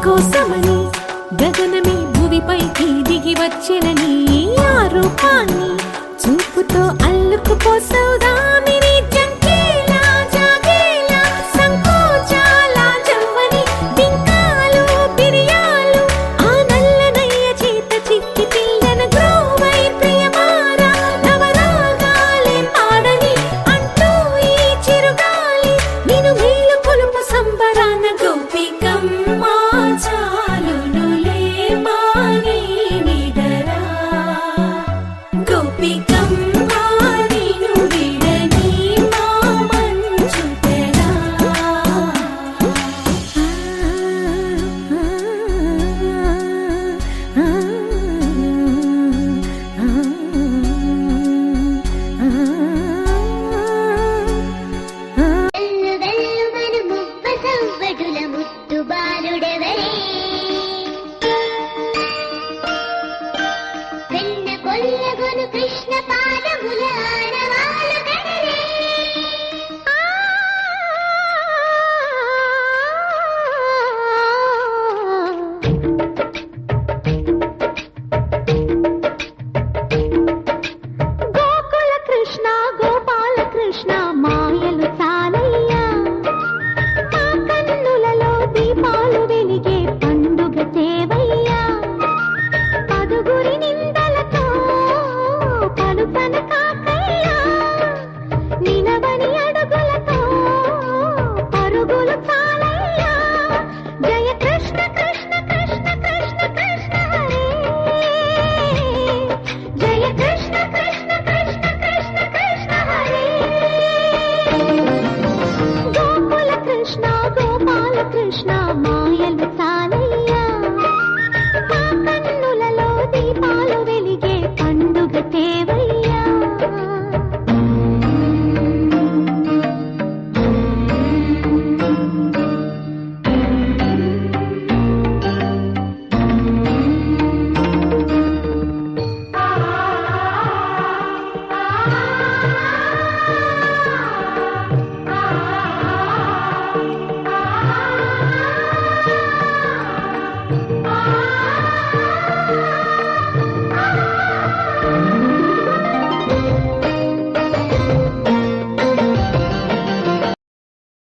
కోసమని గగనమే భూమిపైకి దిగి వచ్చెనని ఆ రూపాన్ని చూపుతో అల్లుకుపోసౌదామిని జంకేలా జాగేలా సంకోచాల జవ్వని బింకాలు బిరియాలు ఆ నల్లనయ్య చేత చిక్కి పిల్లన గ్రోవై ప్రియమారా నవరాగాలే పాడని అంటూ ఈ చిరుగాలి నిన్ను మేలు కొలుపు సంబరాన గోపికమ్మ చాలునులే మాని నిదరా గోపికమ్మ నిన్ను విడని మా మంచు తెరా వెల్లు వెల్లుమను మువ్వ సవ్వడుల ముద్దు బాలుడెవరే వెన్న కొల్లగొను కృష్ణ పాదముల ఆనవాలు కదలే గోకుల కృష్ణ గోపాల కృష్ణ మాయలు చాలయ్యా మా కన్నులలో దీపాలు వెలిగే పండుగ తేవయ్యా పదుగురి నిందలతో పలుపన కాకయ్యా నినవని అడుగులతో పరుగులు చాలయ్యా జయ కృష్ణ కృష్ణ కృష్ణ కృష్ణ కృష్ణ హరే జయ కృష్ణ కృష్ణ కృష్ణ కృష్ణ కృష్ణ హరే గోకుల కృష్ణ గోపాల కృష్ణ మాయలు